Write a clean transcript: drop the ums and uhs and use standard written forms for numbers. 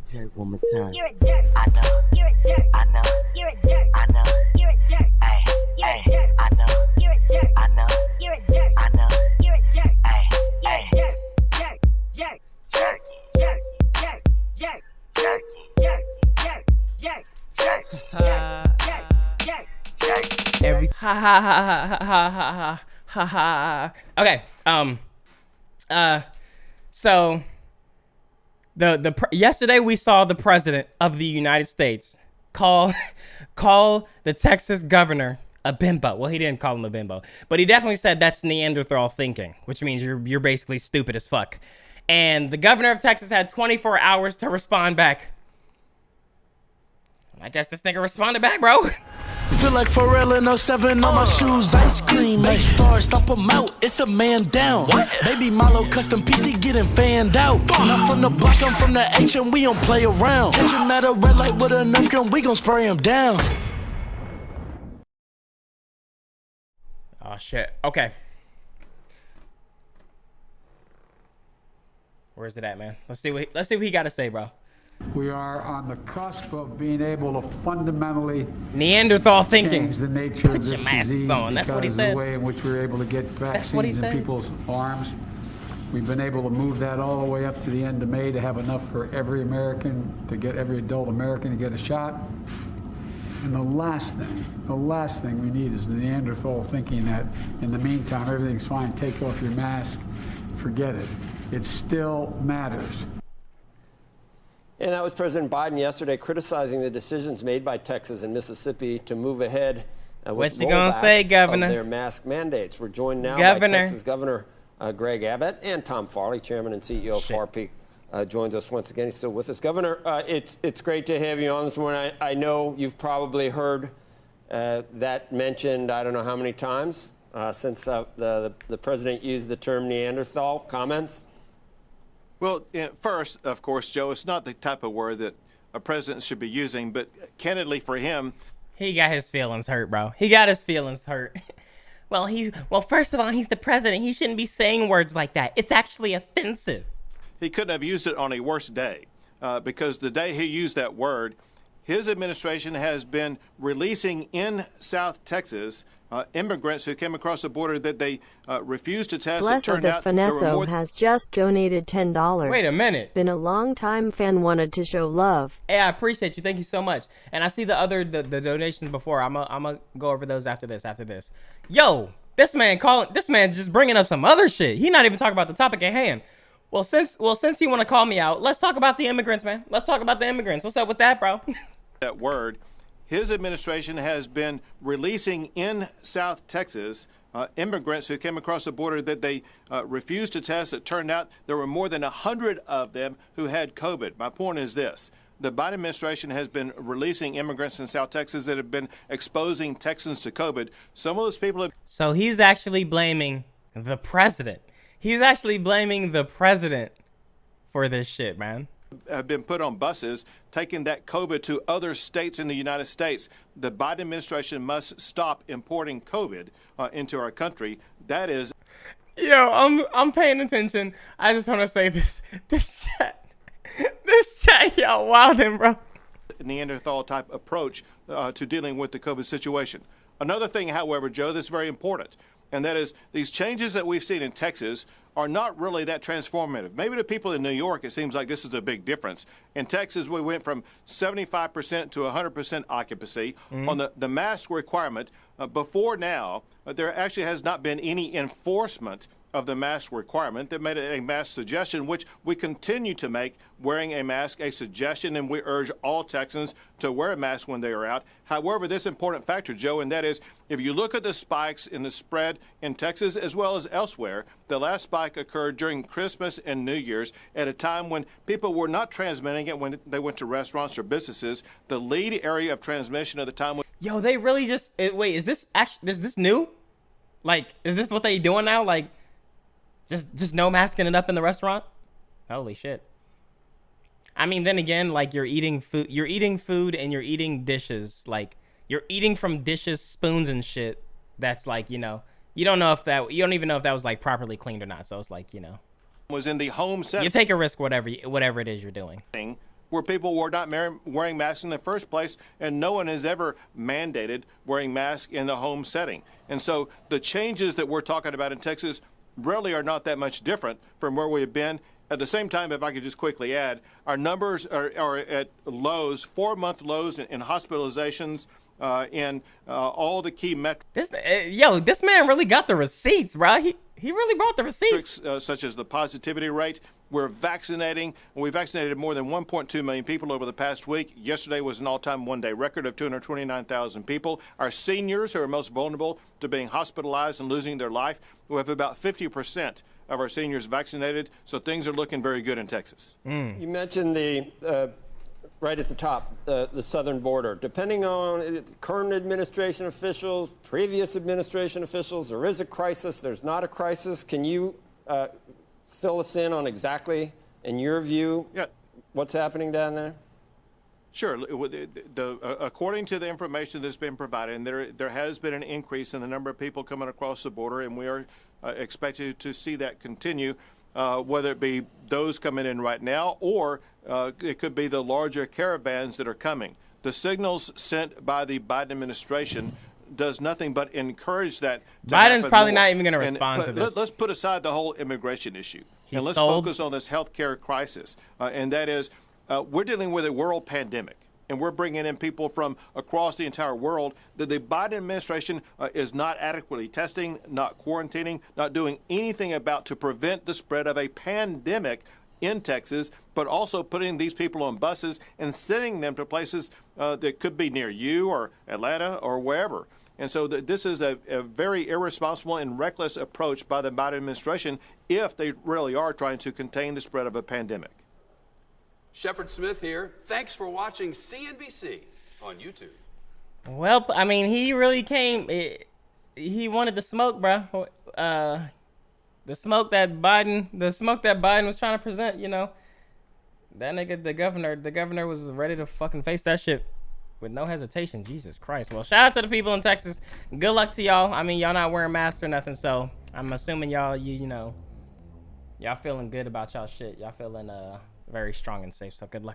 Jerk one more time. You're a jerk. I know. You're a jerk. I know. You're a jerk. I know. You're a jerk. Ay, You're ay, a jerk. I know. You're a jerk. I know. You're a jerk. I know. You're a jerk. Ay, You're ay, a jerk. Jerk. Jerk. jerky, Jerk. Jerk. Jerk. jerky, Jerk. Jerk. Jerk. jerk, Jerk. Jerk. jerky. Every Ha ha ha ha ha ha ha ha ha. Okay. So yesterday we saw the president of the United States call the Texas governor a bimbo. Well, he didn't call him a bimbo, but he definitely said that's Neanderthal thinking, which means you're basically stupid as fuck. And the governor of Texas had 24 hours to respond back. I guess this nigga responded back, bro. Feel like Pharrell in '07 on my shoes, ice cream, make stars, stomp 'em out, it's a man down. Baby Milo custom PC getting fanned out. Not from the block, I'm from the H and we don't play around. Catch him at a red light with a Nerf gun, we gon' spray him down. Oh shit. Okay. Where's it at, man? Let's see what he got to say, bro. We are on the cusp of being able to fundamentally Neanderthal thinking. change the nature of Put your this masks disease on. That's what he because said. the way in which we're able to get That's what he vaccines in said. people's arms. We've been able to move that all the way up to the end of May to have enough for every American, to get every adult American to get a shot. And the last thing we need is the Neanderthal thinking that in the meantime, everything's fine, take off your mask, forget it. It still matters. And that was President Biden yesterday criticizing the decisions made by Texas and Mississippi to move ahead with What you gonna say, rollbacks Governor? of their mask mandates. We're joined now Governor. by Texas Governor Greg Abbott and Tom Farley, Chairman and CEO of FARPEAK, joins us once again. He's still with us. Governor, it's great to have you on this morning. I know you've probably heard that mentioned I don't know how many times since the president used the term Neanderthal. Comments? Well, first, of course, Joe, it's not the type of word that a president should be using, but candidly for him, He got his feelings hurt, bro. He got his feelings hurt. Well, first of all, he's the president. He shouldn't be saying words like that. It's actually offensive. he couldn't have used it on a worse day because the day he used that word, his administration has been releasing in South Texas immigrants who came across the border that they refused to test. It Bless of turned the out there were Finesso more has just donated $10. Wait a minute. Been a long time fan, wanted to show love. Hey, I appreciate you. Thank you so much. And I see the donations before. I'm gonna go over those after this. Yo, this man just bringing up some other shit. He not even talking about the topic at hand. Well, since he want to call me out, let's talk about the immigrants, man. Let's talk about the immigrants. What's up with that, bro? that word. His administration has been releasing in South Texas immigrants who came across the border that they refused to test. It turned out there were more than 100 of them who had COVID. My point is this. The Biden administration has been releasing immigrants in South Texas that have been exposing Texans to COVID. Some of those people have So he's actually blaming the president. He's actually blaming the president for this shit, man. been put on buses, taking that COVID to other states in the United States. The Biden administration must stop importing COVID into our country. That is. Yo, I'm paying attention. I just want to say this chat, y'all wildin', bro. Neanderthal type approach to dealing with the COVID situation. Another thing, however, Joe, that's very important, and that is these changes that we've seen in Texas are not really that transformative. Maybe to people in New York, it seems like this is a big difference. In Texas, we went from 75% to 100% occupancy. On the mask requirement. Before now, there actually has not been any enforcement of the mask requirement. They made it a mask suggestion, which we continue to make wearing a mask a suggestion, and we urge all Texans to wear a mask when they are out. However, this important factor, Joe, and that is if you look at the spikes in the spread in Texas as well as elsewhere, the last spike occurred during Christmas and New Year's at a time when people were not transmitting it when they went to restaurants or businesses. The lead area of transmission at the time was. Yo, they really just wait. Is this new? Like, is this what they doing now? Like, just no masking it up in the restaurant? Holy shit. I mean, then again, like you're eating food and you're eating dishes. Like you're eating from dishes, spoons and shit. That's like, you don't even know if that was like properly cleaned or not. So it's like, was in the home You setting. take a risk, whatever it is you're doing. Where people were not wearing masks in the first place, and no one has ever mandated wearing masks in the home setting. And so the changes that we're talking about in Texas really are not that much different from where we have been. At the same time, if I could just quickly add, our numbers are at lows, 4-month lows in hospitalizations, in all the key metrics. This man really got the receipts, bro. He really brought the receipts. Such as the positivity rate. We're vaccinating. We vaccinated more than 1.2 million people over the past week. Yesterday was an all-time one-day record of 229,000 people. Our seniors, who are most vulnerable to being hospitalized and losing their life, we have about 50% of our seniors vaccinated. So things are looking very good in Texas. You mentioned the right at the top, the southern border. Depending on current administration officials, previous administration officials, there is a crisis, there's not a crisis. Can you fill us in on exactly, in your view, what's happening down there? Sure. According to the information that's been provided, and there has been an increase in the number of people coming across the border, and we are expected to see that continue, whether it be those coming in right now or it could be the larger caravans that are coming. The signals sent by the Biden administration does nothing but encourage that to Biden's probably more. not even going to respond to this. Let's put aside the whole immigration issue, and let's focus on this healthcare crisis, and that is we're dealing with a world pandemic, and we're bringing in people from across the entire world that the Biden administration is not adequately testing, not quarantining, not doing anything about to prevent the spread of a pandemic in Texas, but also putting these people on buses and sending them to places that could be near you or Atlanta or wherever. And so this is a very irresponsible and reckless approach by the Biden administration if they really are trying to contain the spread of a pandemic. Shepard Smith here. Thanks for watching CNBC on YouTube. Well, I mean, he really came. He wanted the smoke, bro. The smoke that Biden was trying to present. You know, that nigga, the governor was ready to fucking face that shit with no hesitation. Jesus Christ. Well, shout out to the people in Texas. Good luck to y'all. I mean, y'all not wearing masks or nothing, so I'm assuming y'all, you know, y'all feeling good about y'all shit. Y'all feeling very strong and safe. So good luck.